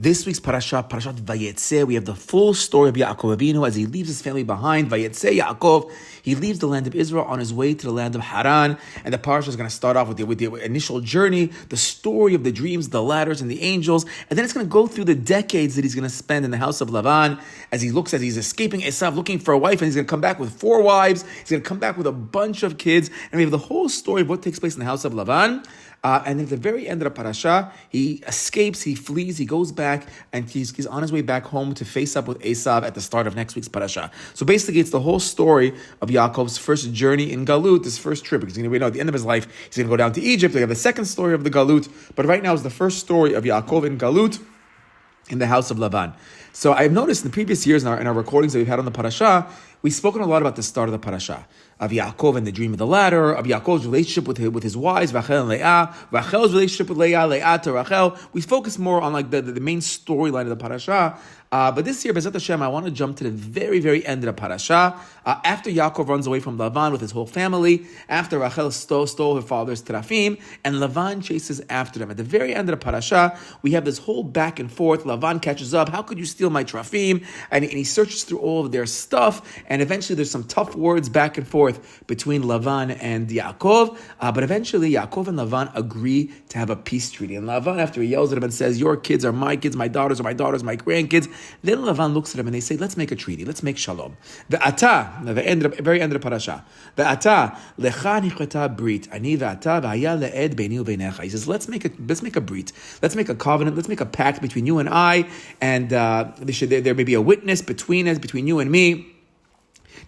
This week's parashat Vayetzeh, we have the full story of Yaakov Avinu as he leaves his family behind. Vayetzeh Yaakov, he leaves the land of Israel on his way to the land of Haran. And the parasha is going to start off with the initial journey, the story of the dreams, the ladders, and the angels. And then it's going to go through the decades that he's going to spend in the house of Lavan as he's escaping Esav, looking for a wife, and he's going to come back with 4 wives. He's going to come back with a bunch of kids. And we have the whole story of what takes place in the house of Lavan. And at the very end of the parasha, he escapes, he flees, he goes back, and he's on his way back home to face up with Esav at the start of next week's parasha. So basically, it's the whole story of Yaakov's first journey in Galut, his first trip. Because we know at the end of his life, he's going to go down to Egypt. We have the second story of the Galut, but right now is the first story of Yaakov in Galut in the house of Lavan. So I've noticed in the previous years in our recordings that we've had on the parasha, we've spoken a lot about the start of the parasha, of Yaakov and the dream of the ladder, of Yaakov's relationship with his wives, Rachel and Leah, Rachel's relationship with Leah, Leah to Rachel. We focus more on like the main storyline of the parasha. But this year, B'ezrat Hashem, I want to jump to the very, very end of the parasha. After Yaakov runs away from Lavan with his whole family, after Rachel stole her father's terafim, and Lavan chases after them. At the very end of the parasha, we have this whole back and forth. Lavan catches up. How could you steal my terafim? And he searches through all of their stuff, and eventually there's some tough words back and forth between Lavan and Yaakov. But eventually, Yaakov and Lavan agree to have a peace treaty. And Lavan, after he yells at him and says, "Your kids are my kids, my daughters are my daughters, my grandkids," then Lavan looks at him and they say, "Let's make a treaty. Let's make shalom." The very end of the parasha. The ata lecha nichata brit ani ve'ata v'haya le'ed beini u'beinecha. He says, let's make a brit. Let's make a covenant. Let's make a pact between you and I, and there may be a witness between you and me.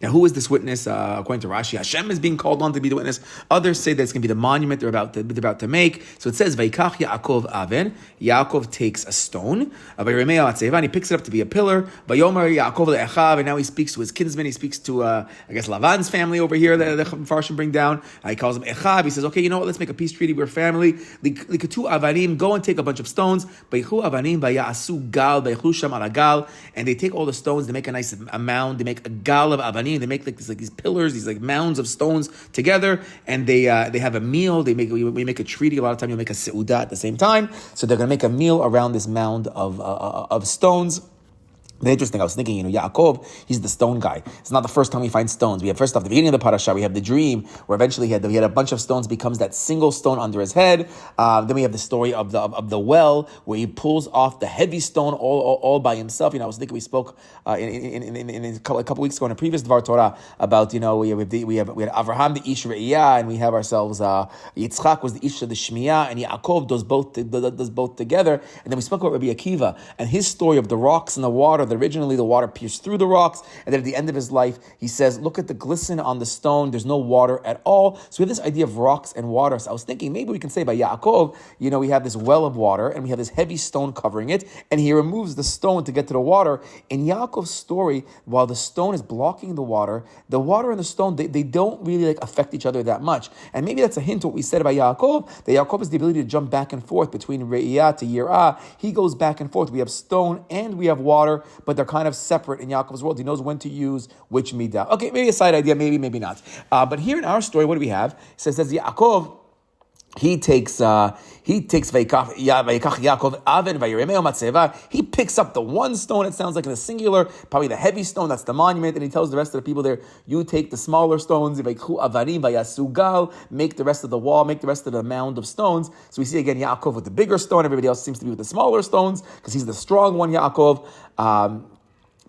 Now, who is this witness? According to Rashi, Hashem is being called on to be the witness. Others say that it's going to be the monument they're about to make. So it says, Vayikach Yaakov Aven. Yaakov takes a stone. And he picks it up to be a pillar. Vayomer Yaakov le'echav. And now he speaks to his kinsmen. He speaks to, Lavan's family over here that the Farshim bring down. He calls him Echav. He says, okay, you know what? Let's make a peace treaty. We're family. Likatu Avanim. Go and take a bunch of stones. Vaychu Avanim Vayasu Gal. Vaychu Sham ala Gal. And they take all the stones. They make a nice mound. They make a gal of Avanim. They make these pillars, these mounds of stones together, and they have a meal. We make a treaty. A lot of time you'll make a seudah at the same time. So they're going to make a meal around this mound of stones. The interesting, I was thinking, Yaakov, he's the stone guy. It's not the first time we find stones. We have first off the beginning of the parasha, we have the dream where eventually he had a bunch of stones, becomes that single stone under his head. Then we have the story of the well where he pulls off the heavy stone all by himself. I was thinking we spoke in a couple weeks ago in a previous Dvar Torah about we had Avraham the Ish Re'iyah, and we have ourselves Yitzchak was the Ish of the Shmiya, and Yaakov does both together. And then we spoke about Rabbi Akiva and his story of the rocks and the water. That originally the water pierced through the rocks, and then at the end of his life, he says, look at the glisten on the stone, there's no water at all. So we have this idea of rocks and water. So I was thinking, maybe we can say by Yaakov, we have this well of water, and we have this heavy stone covering it, and he removes the stone to get to the water. In Yaakov's story, while the stone is blocking the water and the stone, they don't really affect each other that much. And maybe that's a hint to what we said about Yaakov, that Yaakov has the ability to jump back and forth between Re'iyah to Yirah. He goes back and forth. We have stone and we have water, but they're kind of separate in Yaakov's world. He knows when to use which midah. Okay, maybe a side idea, maybe not. But here in our story, what do we have? It says Yaakov, he takes Vayikach Yaakov Aven Vayiremeo Matzeva. He picks up the one stone, it sounds like in the singular, probably the heavy stone, that's the monument, and he tells the rest of the people there, you take the smaller stones, Vayikchu Avanim Vayasu Gal, make the rest of the wall, make the rest of the mound of stones. So we see again Yaakov with the bigger stone, everybody else seems to be with the smaller stones, because he's the strong one, Yaakov.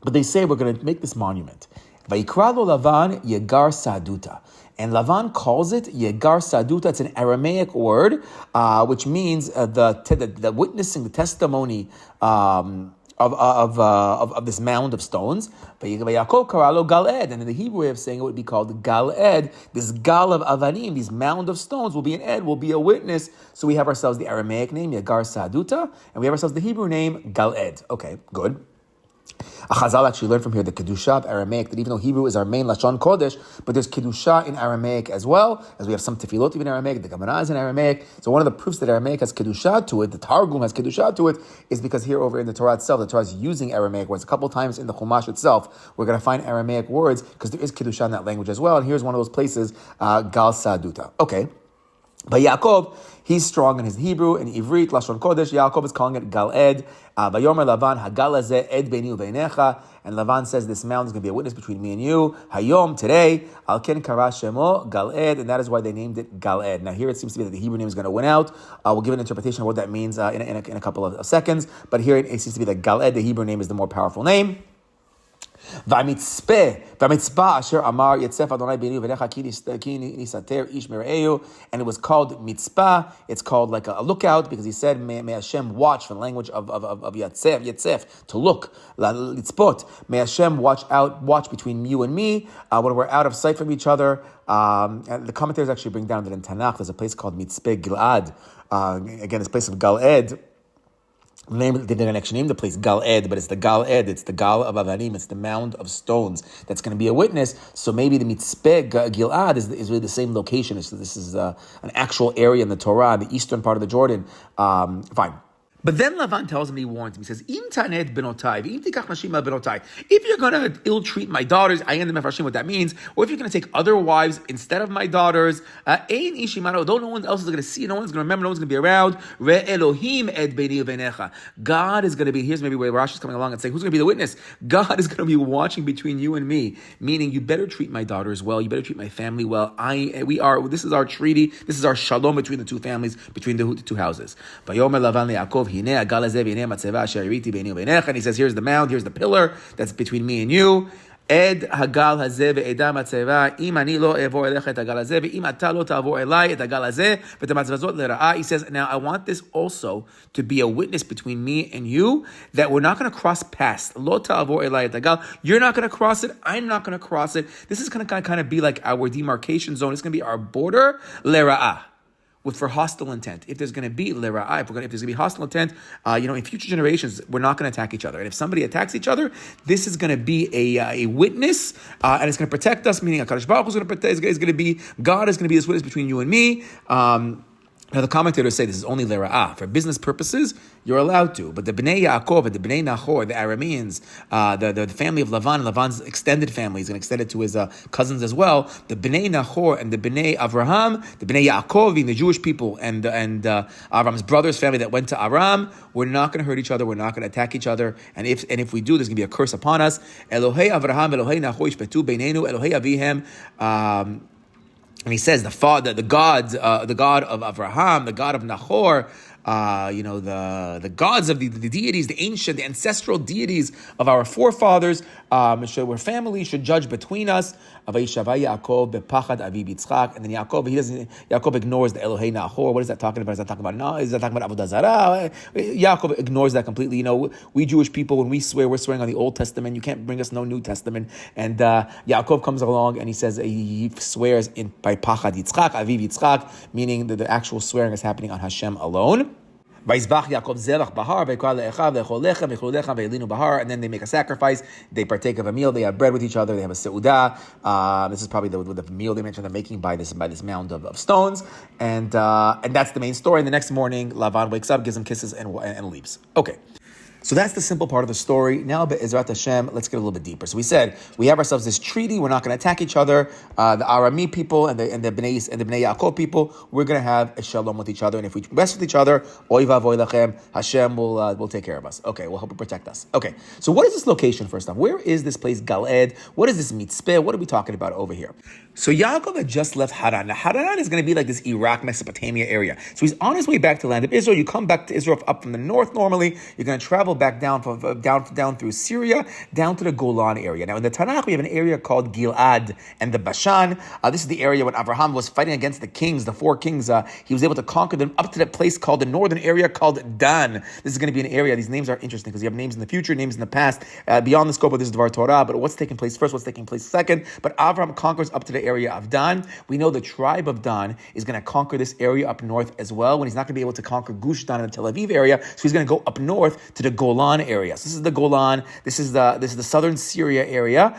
But they say we're going to make this monument. Vayikra lo Lavan Yegar Saduta. And Lavan calls it Yegar Saduta. It's an Aramaic word, which means the witnessing, the testimony of this mound of stones. Yaakov karalo Galed, and in the Hebrew way of saying it would be called Galed. This Gal of Avanim, these mound of stones, will be an ed, will be a witness. So we have ourselves the Aramaic name Yegar Saduta, and we have ourselves the Hebrew name Galed. Okay, good. A Chazal actually learned from here the Kedusha of Aramaic, that even though Hebrew is our main Lashon Kodesh, but there's Kedusha in Aramaic as well, as we have some Tefillot even in Aramaic, the Gemara is in Aramaic. So one of the proofs that Aramaic has Kedusha to it, the Targum has Kedusha to it, is because here over in the Torah itself, the Torah is using Aramaic words. A couple times in the Chumash itself, we're going to find Aramaic words, because there is Kedusha in that language as well, and here's one of those places, Gal Saduta. Okay. But Yaakov, he's strong in his Hebrew, in Ivrit, Lashon Kodesh. Yaakov is calling it Galed. Vayomer Lavan, Hagal hazeh ed beini uveinecha. And Lavan says this mountain is going to be a witness between me and you. Hayom, today, Al ken kara shemo Galed, and that is why they named it Galed. Now here it seems to be that the Hebrew name is going to win out. We'll give an interpretation of what that means in a couple of seconds. But here it seems to be that Galed, the Hebrew name, is the more powerful name. והמצפה אשר אמר יצף אדוני ביני ובניך כי ניסתר איש מרעהו, and it was called mitzpah. It's called like a lookout because he said may Hashem watch, from the language of Yetzef, to look, litzpot. May Hashem watch between you and me when we're out of sight from each other. And the commentators actually bring down that in Tanakh there's a place called Mitzpeh Gilad. Again, this place of Galed. They didn't actually name the place Galed, but it's the Galed, it's the Gal of Avanim, it's the mound of stones that's going to be a witness. So maybe the Mitzpeh Gilad is really the same location. So this is an actual area in the Torah, the eastern part of the Jordan. Fine. But then Lavan tells him, he warns him, he says, Im tanet benotai, v'im tikach nashim al benotai. If you're going to ill-treat my daughters, I am the mefarshim what that means, or if you're going to take other wives instead of my daughters, ein ishimano, though no one else is going to see, no one's going to remember, no one's going to be around, re Elohim ed beini uvenecha. God is going to be, here's maybe where Rashi's coming along and saying, who's going to be the witness? God is going to be watching between you and me, meaning you better treat my daughters well, you better treat my family well. This is our treaty, this is our shalom between the two families, between the two houses. Vayomer Lavan leYaakov, and he says, here's the mound, here's the pillar that's between me and you. Ed hagal hazeh ve'eda matzeva im ani lo evor elecha et hagal hazeh ve'im ata lo ta'avor elai et hagal hazeh ve'et hamatzvazot lera'ah. He says, now I want this also to be a witness between me and you, that we're not going to cross past. Lo ta'avor elai et hagal. You're not going to cross it. I'm not going to cross it. This is going to kind of be like our demarcation zone. It's going to be our border lera'ah. For hostile intent. If there's going to be lera'ah, if there's going to be hostile intent, in future generations, we're not going to attack each other. And if somebody attacks each other, this is going to be a witness, and it's going to protect us, meaning HaKadosh Baruch Hu is going to protect, is going to be, God is going to be this witness between you and me. Now the commentators say this is only lera'ah. For business purposes, you're allowed to. But the Bnei Yaakov and the Bnei Nahor, the Arameans, the family of Lavan, Lavan's extended family, he's going to extend it to his cousins as well. The Bnei Nahor and the Bnei Avraham, the Bnei Yaakov, being the Jewish people, and Avram's brother's family that went to Aram, we're not going to hurt each other, we're not going to attack each other. And if we do, there's going to be a curse upon us. Elohei Avraham, Elohei Nahor, Yishpetu Beinenu, Elohei Avihem. And he says the God of Avraham, the God of Nahor, the gods of the deities, the ancient, the ancestral deities of our forefathers, we're family, should judge between us. And then Yaakov ignores the Elohei Nahor. What is that talking about? Is that talking about no? Is that talking about Avodah Zarah? Yaakov ignores that completely. We Jewish people, when we swear, we're swearing on the Old Testament. You can't bring us no New Testament. And Yaakov comes along and he says he swears by Pachad Yitzchak, Aviv Yitzchak, meaning that the actual swearing is happening on Hashem alone. Vayizbach Yaakov zelach bahar ve'kal le'echav le'chol lechem ve'chol lechem ve'elinu bahar, and then they make a sacrifice. They partake of a meal. They have bread with each other. They have a seudah. This is probably the meal they mentioned they're making by this mound of stones, and that's the main story. And the next morning, Lavan wakes up, gives him kisses, and leaves. Okay. So that's the simple part of the story. Now, Be'ezrat Hashem, let's get a little bit deeper. So we said we have ourselves this treaty. We're not going to attack each other. The Arami people and the Bnei Yaakov people, we're going to have a shalom with each other. And if we mess with each other, oy vavoy lachem, Hashem will take care of us. Okay, we'll help and protect us. Okay, so what is this location first off? Where is this place Galed? What is this mitzpeh? What are we talking about over here? So Yaakov had just left Haran. Now Haran is going to be like this Iraq, Mesopotamia area. So he's on his way back to the land of Israel. You come back to Israel up from the north normally. You're going to travel back down through Syria, down to the Golan area. Now in the Tanakh, we have an area called Gilad and the Bashan. This is the area when Abraham was fighting against the kings, the four kings. He was able to conquer them up to that place called the northern area called Dan. This is going to be an area. These names are interesting because you have names in the future, names in the past, beyond the scope of this Dvar Torah. But what's taking place first? What's taking place second? But Abraham conquers up to the area of Dan. We know the tribe of Dan is going to conquer this area up north as well. When he's not going to be able to conquer Gush Dan and the Tel Aviv area, so he's going to go up north to the Golan area. So this is the Golan. This is the southern Syria area.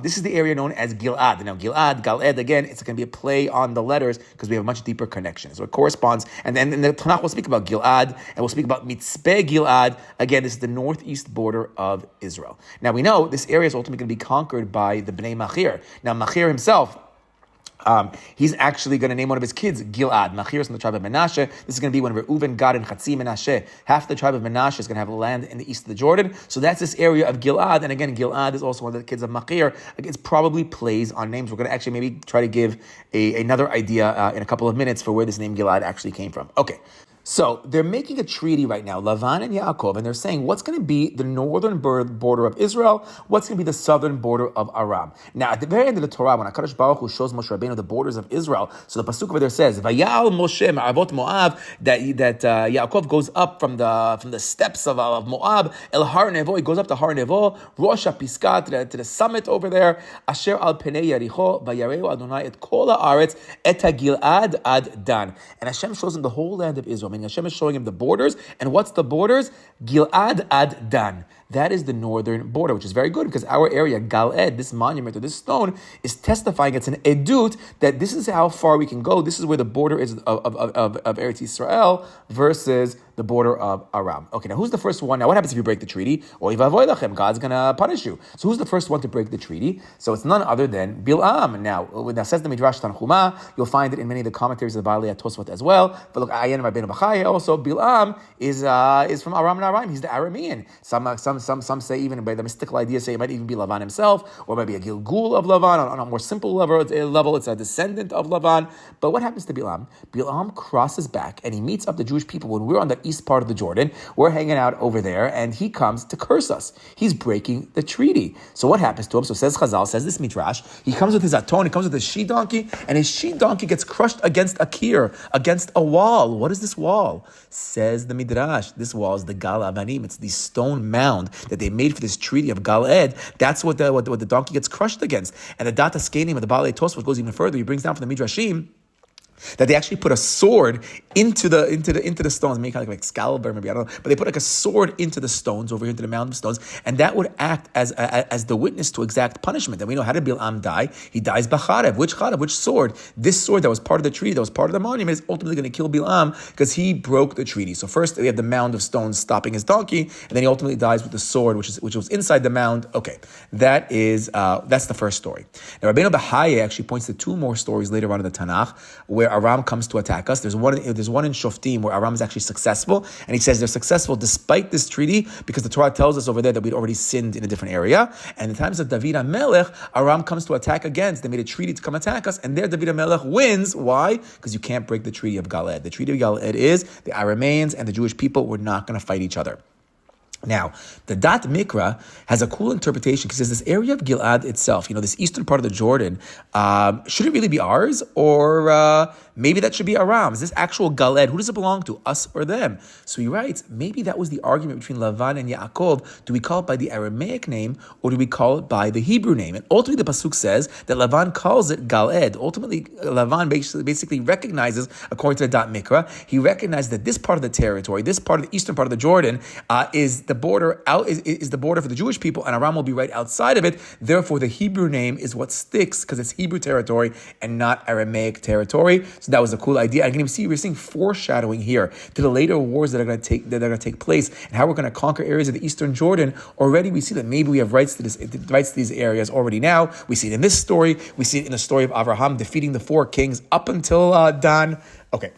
This is the area known as Gilad. Now Gilad, Galed, again, it's going to be a play on the letters because we have a much deeper connection. So it corresponds. And then in the Tanakh, we'll speak about Gilad and we'll speak about Mitzpeh Gilad. Again, this is the northeast border of Israel. Now we know this area is ultimately going to be conquered by the Bnei Machir. Now Machir himself, He's actually going to name one of his kids Gilad. Machir is from the tribe of Menashe. This is going to be when Reuven, Gad, and Chatzi Menashe. Half the tribe of Menashe is going to have land in the east of the Jordan. So that's this area of Gilad. And again, Gilad is also one of the kids of Machir. It probably plays on names. We're going to actually maybe try to give another idea in a couple of minutes for where this name Gilad actually came from. Okay. So they're making a treaty right now, Lavan and Yaakov, and they're saying what's going to be the northern border of Israel, what's going to be the southern border of Aram. Now, at the very end of the Torah, when HaKadosh Baruch Hu shows Moshe Rabbeinu the borders of Israel, so the pasuk over there says, "Vayal Moshe ma'avot Moab," that Yaakov goes up from the steps of Moab, El Har Nevo, he goes up to Har Nevo, Rosh HaPisgah, to the summit over there, Asher al Penei Yericho, Vayareu Adonai et kol haaretz et Gilad ad Dan. And Hashem shows him the whole land of Israel. Meaning Hashem is showing him the borders. And what's the borders? Gilad ad Dan. That is the northern border, which is very good because our area, Galed, this monument or this stone, is testifying, it's an edut, that this is how far we can go. This is where the border is of Eretz Yisrael versus the border of Aram. Okay, now who's the first one? Now what happens if you break the treaty? Oy vavoy lachem, God's going to punish you. So who's the first one to break the treaty? So it's none other than Bilam. Now says the Midrash Tanchuma, you'll find it in many of the commentaries of the Baalei Tosfot as well. But look, Ayin Rabbeinu Bachai also, Bilam is from Aram and Aram. He's the Aramean. Some say, even by the mystical idea, say it might even be Lavan himself, or maybe a Gilgul of Lavan. On a more simple level, it's a descendant of Lavan. But what happens to Bilam? Bilam crosses back and he meets up the Jewish people when we're on the east part of the Jordan. We're hanging out over there, and he comes to curse us. He's breaking the treaty. So what happens to him? So says Chazal, says this Midrash, he comes with his aton, he comes with his she-donkey, and his she-donkey gets crushed against a kier, against a wall. What is this wall? Says the Midrash, this wall is the Gal Avanim. It's the stone mound that they made for this treaty of Galed. That's what the donkey gets crushed against. And the Data Skanim of the Baalei Tosfot goes even further. He brings down from the Midrashim that they actually put a sword into the stones, maybe kind of like Excalibur, maybe, I don't know, but they put like a sword into the stones, over here into the mound of stones, and that would act as the witness to exact punishment. And we know, how did Bilam die? He dies b'charev. Which sword? This sword that was part of the treaty, that was part of the monument, is ultimately going to kill Bilam because he broke the treaty. So first we have the mound of stones stopping his donkey, and then he ultimately dies with the sword, which was inside the mound. Okay, that's the first story. Now Rabbeinu Bachai actually points to two more stories later on in the Tanakh where Aram comes to attack us. There's one in Shoftim where Aram is actually successful, and he says they're successful despite this treaty because the Torah tells us over there that we'd already sinned in a different area. And in the times of David HaMelech, Aram comes to attack again. They made a treaty to come attack us, and there David HaMelech wins. Why? Because you can't break the treaty of Galed. The treaty of Galed is the Arameans and the Jewish people were not going to fight each other. Now, the Dat Mikra has a cool interpretation because this area of Gilad itself, this eastern part of the Jordan, should it really be ours? Or maybe that should be Aram? Is this actual Galed? Who does it belong to, us or them? So he writes, maybe that was the argument between Lavan and Yaakov. Do we call it by the Aramaic name or do we call it by the Hebrew name? And ultimately the Pasuk says that Lavan calls it Galed. Ultimately, Lavan basically recognizes, according to the Dat Mikra, he recognizes that this part of the territory, this part of the eastern part of the Jordan, is the border is the border for the Jewish people, and Aram will be right outside of it. Therefore, the Hebrew name is what sticks because it's Hebrew territory and not Aramaic territory. So that was a cool idea. And we're seeing foreshadowing here to the later wars that are going to take place and how we're going to conquer areas of the Eastern Jordan. Already, we see that maybe we have rights to these areas already now. We see it in this story. We see it in the story of Avraham defeating the four kings up until Dan. Okay.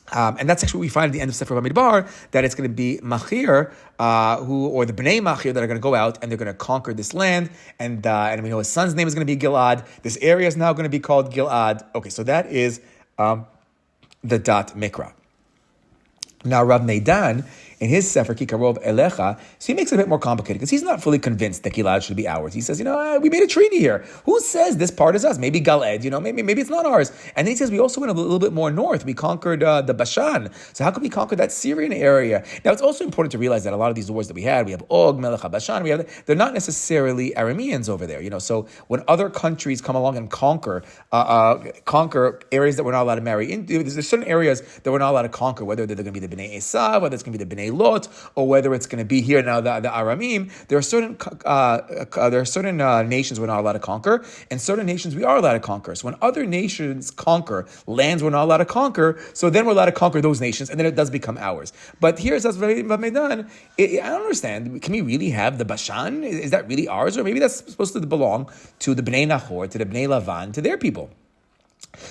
And that's actually what we find at the end of Sefer Bamidbar, that it's going to be Machir, or the Bnei Machir that are going to go out and they're going to conquer this land. And we know his son's name is going to be Gilad. This area is now going to be called Gilad. Okay, so that is the Dat Mikra. Now, Rav Meidan, in his Sefer Kikarov Elecha, so he makes it a bit more complicated because he's not fully convinced that Gilad should be ours. He says, we made a treaty here. Who says this part is us? Maybe Galed, maybe it's not ours. And then he says we also went a little bit more north. We conquered the Bashan. So how could we conquer that Syrian area? Now, it's also important to realize that a lot of these wars that we have Og, Melech HaBashan, they're not necessarily Arameans over there. So when other countries come along and conquer areas that we're not allowed to marry into, there's certain areas that we're not allowed to conquer, whether they're going to be the Bnei Esav, whether it's going to be the Bnei Lot, or whether it's going to be here now the Aramim. There are certain nations we're not allowed to conquer, and certain nations we are allowed to conquer. So when other nations conquer lands we're not allowed to conquer, so then we're allowed to conquer those nations, and then it does become ours. But here's as Maidan. I don't understand. Can we really have the Bashan? Is that really ours, or maybe that's supposed to belong to the Bnei Nahor, to the Bnei Lavan, to their people?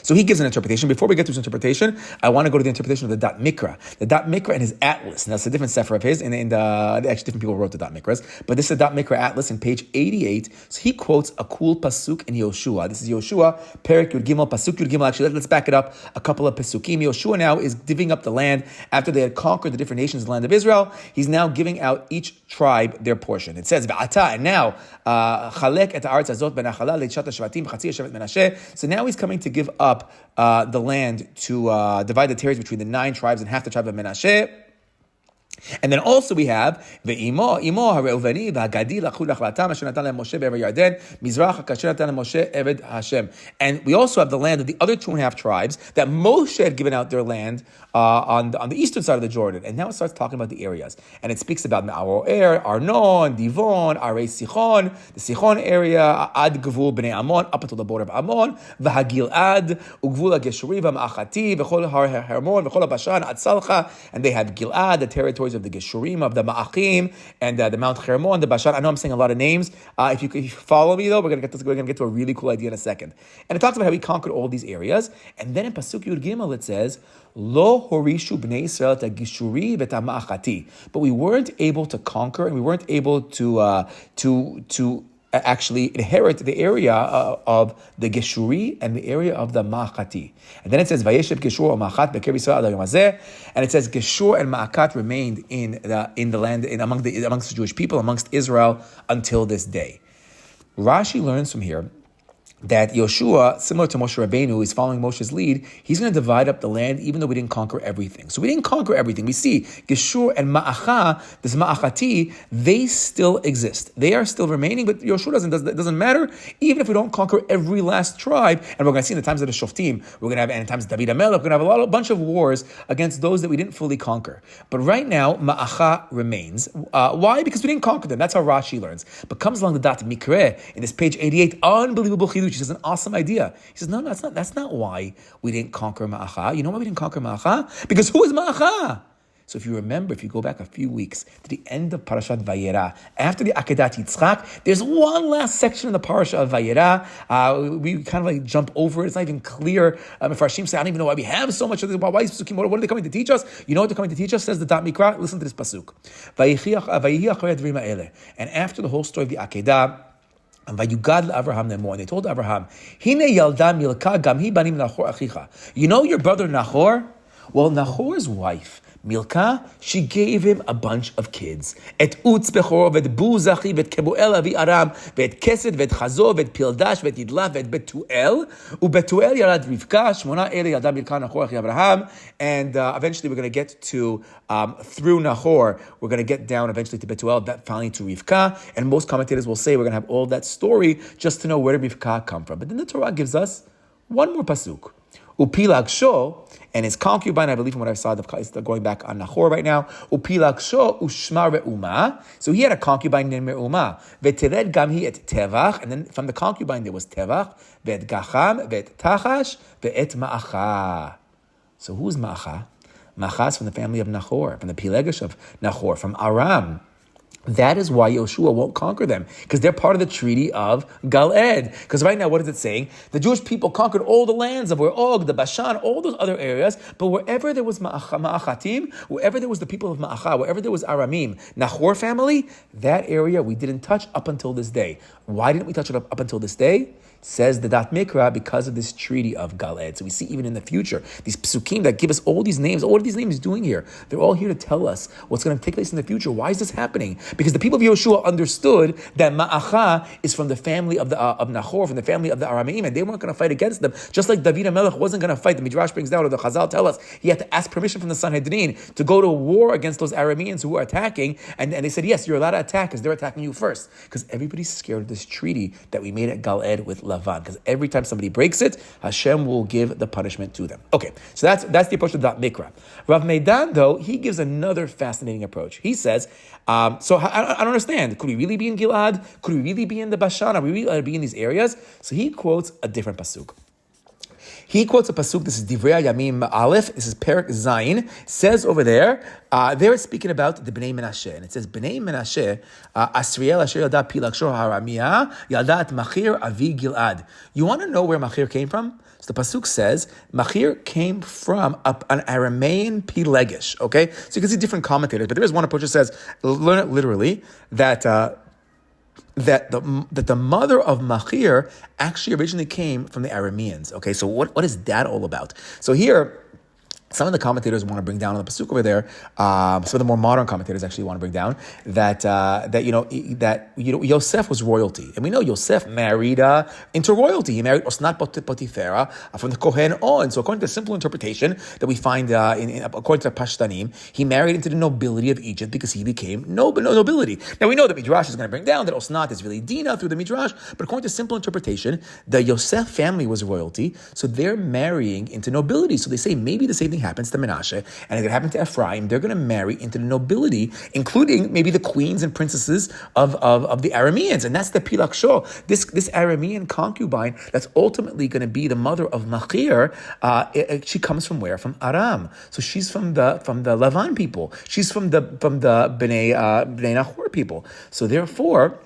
So he gives an interpretation. Before we get to his interpretation, I want to go to the interpretation of the Dot Mikra. The Dot Mikra and his Atlas. Now, it's a different sefer of his, and actually different people wrote the Dot Mikras, but this is the Dot Mikra Atlas in page 88. So he quotes a cool pasuk in Yoshua. This is Yoshua, Perik Yud Gimel, pasuk Yud Gimel. Actually, let's back it up a couple of pasukim. Yoshua now is divvying up the land after they had conquered the different nations of the land of Israel. He's now giving out each tribe their portion. It says, V'ata, and now, Chalek et ha'aretz hazot ben ha'chala le'shat ha'shvatim v'chatzi ha'shevet Menashe. So now he's coming to give up the land to divide the territories between the 9 tribes and half the tribe of Menashe. And then also we have Ve'imo ha'Reuveni v'Hagadi lachu lachlatam asher natan lehem Moshe be'ever Yarden mizrach kasher natan lehem Moshe eved Hashem. And we also have the land of the other 2.5 tribes that Moshe had given out their land on the eastern side of the Jordan. And now it starts talking about the areas. And it speaks about Me'aro'er, Arnon, Divon, Arei Sichon, the Sichon area, Ad Gvul Bnei Ammon, up until the border of Ammon, V'Hagilad, Ugvul HaGeshuri, V'Ma'achati, V'chol Hermon, V'chol HaBashan, Ad Salcha. And they have Gilad, the territories of the Geshurim, of the Ma'achim, and the Mount Hermon, the Bashan. I know I'm saying a lot of names. If you follow me though, we're going to get to a really cool idea in a second. And it talks about how he conquered all these areas. And then in Pasuk Yud Gimel it says, Lo horishu bnei Yisrael et hagishuri v'et ha'ma'achati. But we weren't able to conquer, and we weren't able to actually inherit the area of the Geshuri and the area of the Ma'achati. And then it says, Vayeshev Geshur o Ma'achat beker Yisrael ad hayom hazeh. And it says, Geshur and Ma'akat remained in the land, amongst the Jewish people, amongst Israel, until this day. Rashi learns from here that Yoshua, similar to Moshe Rabbeinu, is following Moshe's lead. He's going to divide up the land, even though we didn't conquer everything. So we didn't conquer everything. We see Geshur and Ma'acha, this Ma'achati, they still exist. They are still remaining, but Yoshua doesn't matter, even if we don't conquer every last tribe. And we're going to see in the times of the Shoftim, we're going to have, and in times of David HaMelech, we're going to have a bunch of wars against those that we didn't fully conquer. But right now, Ma'acha remains. Why? Because we didn't conquer them. That's how Rashi learns. But comes along the Dot Mikre in this page 88, unbelievable chidush. He says an awesome idea. He says, no, that's not why we didn't conquer Ma'acha. You know why we didn't conquer Ma'acha? Because who is Ma'acha? So if you remember, if you go back a few weeks to the end of Parashat Vayera, after the Akedat Yitzchak, there's one last section in the Parasha of Vayera. We kind of like jump over it. It's not even clear. If Farshim say, I don't even know why we have so much of this. Why is Pesukim? What are they coming to teach us? You know what they're coming to teach us? Says the Dot Mikra. Listen to this Pasuk. And after the whole story of the Akedah, and Vayugad Avraham Nemo, and they told Abraham, Hine Yalda Milka Gam Hi Banim Nachor Achicha. You know your brother Nachor? Well, Nachor's wife, Milka, she gave him a bunch of kids. Et Utz Bechor, vet Buzachi, vet Kebuel Avi Aram, vet Kesed, vet Chazo, vet Pildash, vet Yidla, vet Betuel. Ubetuel Yarad Rivka, Shmona Ele Yalda Milka Nachor Achi Abraham. And eventually we're going to get to, through Nachor, we're going to get down eventually to Betuel, that finally to Rivka. And most commentators will say we're going to have all that story just to know where did Rivka come from. But then the Torah gives us one more pasuk. Upilag Sho, and his concubine, I believe from what I saw, going back on Nachor right now. Upilag Sho ushma re'uma. So he had a concubine named Re'uma. Vetered gamhi et Tevach, and then from the concubine there was Tevach, ve'et Gacham, ve'et Tachash, ve'et Ma'acha. So who's Ma'acha? Ma'acha is from the family of Nachor, from the Pilegesh of Nachor, from Aram. That is why Yoshua won't conquer them, because they're part of the treaty of Galed. Because right now, what is it saying? The Jewish people conquered all the lands of Og, the Bashan, all those other areas, but wherever there was Ma'achatim, wherever there was the people of Ma'acha, wherever there was Aramim, Nachor family, that area we didn't touch up until this day. Why didn't we touch it up until this day? Says the Dot Mikra, because of this treaty of Galed. So we see even in the future, these psukim that give us all these names, what are these names doing here? They're all here to tell us what's going to take place in the future. Why is this happening? Because the people of Yoshua understood that Ma'acha is from the family of Nachor, from the family of the Arameim, and they weren't going to fight against them. Just like David HaMelech wasn't going to fight. The Midrash brings down, or the Chazal tell us, he had to ask permission from the Sanhedrin to go to war against those Arameans who were attacking, and they said, yes, you're allowed to attack, because they're attacking you first. Because everybody's scared of this treaty that we made at Galed with Lavan, because every time somebody breaks it, Hashem will give the punishment to them. Okay, so that's the approach of Dot Mikra. Rav Meidan, though, he gives another fascinating approach. He says, so I don't understand. Could we really be in Gilad? Could we really be in the Bashan? Are we really be in these areas? So he quotes a different pasuk. He quotes a pasuk. This is Divrei Yamim Aleph. This is Perak Zayin. Says over there, there it's speaking about the Bnei Menashe, and it says Bnei Menashe Asriel Asher Yalda Pilakshor Haramia Yaldat Machir Avi Gilad. You want to know where Machir came from? So the pasuk says Machir came from an Aramean Pilegish. Okay, so you can see different commentators, but there is one approach that says, learn it literally, that the mother of Machir actually originally came from the Arameans. Okay, so what is that all about? So here, some of the commentators want to bring down on the pasuk over there. Some of the more modern commentators actually want to bring down that Yosef was royalty, and we know Yosef married into royalty. He married Osnat Potifera from the Kohen on. So according to the simple interpretation that we find according to the Pashtanim, he married into the nobility of Egypt because he became nobility. Now we know that Midrash is going to bring down that Osnat is really Dinah through the Midrash, but according to simple interpretation, the Yosef family was royalty, so they're marrying into nobility. So they say maybe the same thing happens to Menashe, and it happened to Ephraim. They're going to marry into the nobility, including maybe the queens and princesses of the Arameans, and that's the Pilakshor. This Aramean concubine that's ultimately going to be the mother of Machir. She comes from where? From Aram. So she's from the Lavan people. She's from the Bnei Nahor people. So therefore,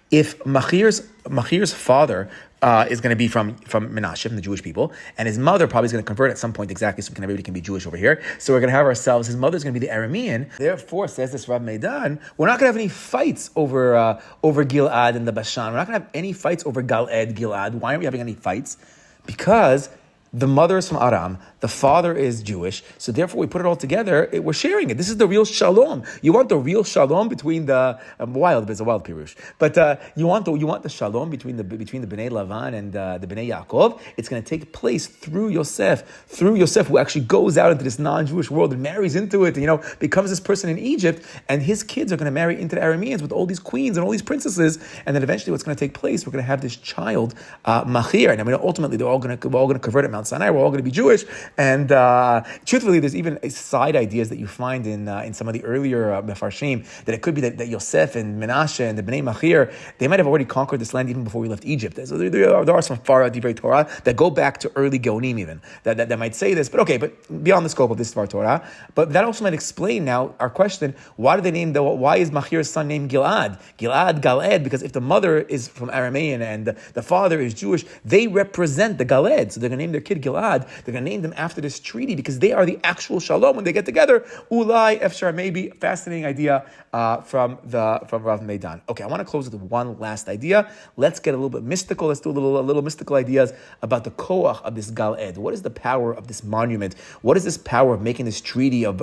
if Machir's father is going to be from Menashe, from the Jewish people, and his mother probably is going to convert at some point exactly, so everybody can be Jewish over here. So we're going to have ourselves, his mother's going to be the Aramean. Therefore, says this Rav Meidan, we're not going to have any fights over Gilad and the Bashan. We're not going to have any fights over Galed, Gilad. Why aren't we having any fights? Because the mother is from Aram, the father is Jewish, so therefore we put it all together, we're sharing it. This is the real shalom. You want the real shalom between the it's a wild pirush, but you want the shalom between the Bnei Lavan and the Bnei Yaakov. It's going to take place through Yosef, who actually goes out into this non-Jewish world and marries into it, becomes this person in Egypt, and his kids are going to marry into the Arameans with all these queens and all these princesses, and then eventually what's going to take place, we're going to have this child, Machir, and ultimately we're all going to convert at Mount Sinai. We're all going to be Jewish, and truthfully, there's even side ideas that you find in some of the earlier Mefarshim that it could be that Yosef and Menashe and the Bnei Machir, they might have already conquered this land even before we left Egypt. So there are some far Divrei Torah that go back to early Geonim even that might say this, but beyond the scope of this Dvar Torah. But that also might explain now our question: why is Machir's son named Gilad, Galed? Because if the mother is from Aramean and the father is Jewish, they represent the Galed, so they're going to name their kid Gilad. They're going to name them after this treaty because they are the actual shalom when they get together. Ulai Efshar, maybe fascinating idea from Rav Meidan. Okay, I want to close with one last idea. Let's get a little bit mystical. Let's do a little mystical ideas about the koach of this Galed. What is the power of this monument? What is this power of making this treaty of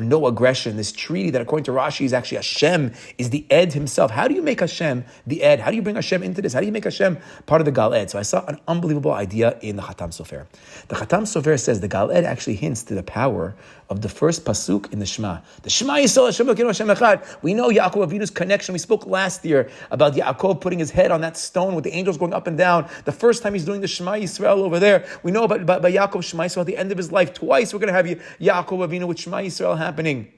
no aggression? This treaty that, according to Rashi, is actually Hashem is the Ed himself. How do you make Hashem the Ed? How do you bring Hashem into this? How do you make Hashem part of the Galed? So I saw an unbelievable idea in the Khatam Sofer. The Khatam Sofer says the Galed actually hints to the power of the first pasuk in the Shema. The Shema Yisrael Hashem Elokeinu Hashem Echad. We know Yaakov Avinu's connection. We spoke last year about Yaakov putting his head on that stone with the angels going up and down. The first time he's doing the Shema Yisrael over there. We know about Yaakov Shema Yisrael at the end of his life. Twice we're going to have Yaakov Avinu with Shema Yisrael happening.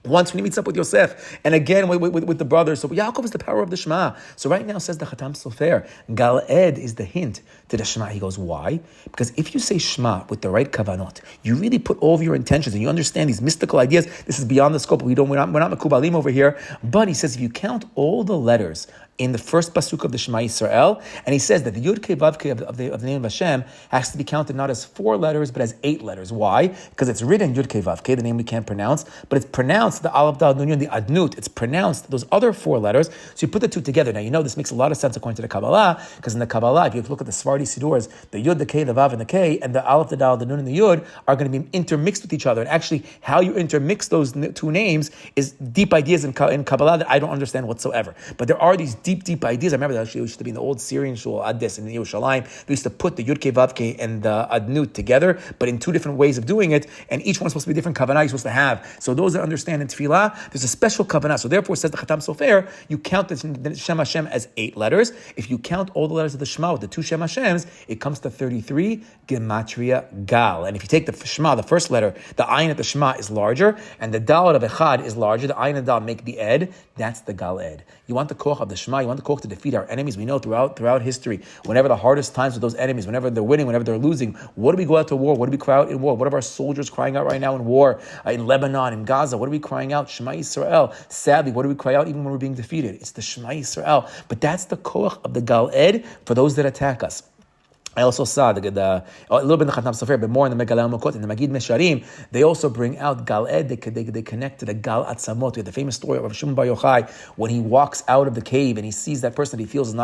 Once when he meets up with Yosef, and again with the brothers. So Yaakov is the power of the Shema. So right now, says the Khatam Sofer, Galed is the hint to the Shema. He goes, why? Because if you say Shema with the right kavanot, you really put all of your intentions and you understand these mystical ideas. This is beyond the scope. We're not mekubalim over here. But he says, if you count all the letters in the first pasuk of the Shema Yisrael, and he says that the Yud Kei Vav Kei of the name of Hashem has to be counted not as 4 letters, but as 8 letters. Why? Because it's written Yud Kei Vav Kei, the name we can't pronounce, but it's pronounced the Aleph Dal Nun Yud, the Adnut. It's pronounced those other 4 letters. So you put the two together. Now this makes a lot of sense according to the Kabbalah, because in the Kabbalah, if you look at the Sephardi Sidurs, the Yud, the Kei, the Vav, and the Kei, and the Aleph, the Dal, the Nun, and the Yud are going to be intermixed with each other. And actually, how you intermix those two names is deep ideas in Kabbalah that I don't understand whatsoever. But there are these deep ideas. I remember that actually it used to be in the old Syrian shul Ades in Yerushalayim. They used to put the Yud Kei Vav Kei and the Adnut together, but in 2 different ways of doing it, and each one's supposed to be a different kavanah you're supposed to have. So those that understand in Tefillah, there's a special kavanah. So therefore, says the Khatam Sofer, you count the Shem Hashem as 8 letters. If you count all the letters of the Shema with the 2 Shem Hashems, it comes to 33 Gematria Gal. And if you take the Shema, the first letter, the Ayin at the Shema is larger, and the Dal of Echad is larger. The Ayin and Dal make the Ed. That's the Gal Ed. You want the koach of the Shema? Shema, you want the koach to defeat our enemies. We know throughout history, whenever the hardest times with those enemies, whenever they're winning, whenever they're losing, what do we go out to war? What do we cry out in war? What are our soldiers crying out right now in war? In Lebanon, in Gaza, what are we crying out? Shema Yisrael. Sadly, what do we cry out even when we're being defeated? It's the Shema Yisrael. But that's the koach of the Gal Ed for those that attack us. I also saw a little bit in the Khatam Sofer, but more in the Megalel Makot, in the Magid Mesharim, they also bring out Gal Ed, they connect to the Gal Atzamot. We have the famous story of Rav Shimon Bar Yochai, when he walks out of the cave and he sees that person that he feels is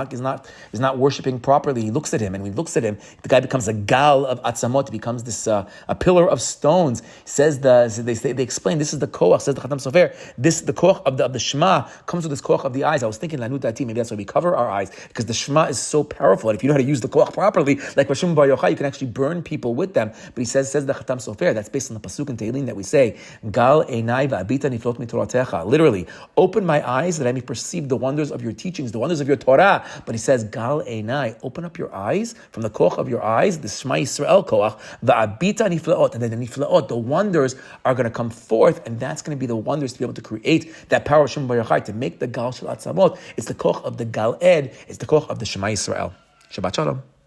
not worshiping properly. He looks at him, and when he looks at him, the guy becomes a Gal of Atzamot. He becomes this a pillar of stones. They explain this is the Koach, says the Khatam Sofer. This the Koach of the Shema comes with this Koach of the eyes. I was thinking Lanut Dati, maybe that's why we cover our eyes, because the Shema is so powerful, and if you know how to use the Koach properly, like Rashim Bar Yochai, you can actually burn people with them. But he says the Khatam Sofer, that's based on the pasuk in Tehillim that we say, Gal einai va'abita niflot mitoratecha. Literally, open my eyes that I may perceive the wonders of your teachings, the wonders of your Torah. But he says, Gal einai, open up your eyes from the koach of your eyes, the Shema Yisrael koach, va'abita niflaot, and then the niflaot, the wonders are going to come forth, and that's going to be the wonders to be able to create that power of Shimon Bar Yochai, to make the Gal Shel Atzamot. It's the koach of the Gal Ed, it's the koach of the Shema Yisrael. Shabbat Shalom.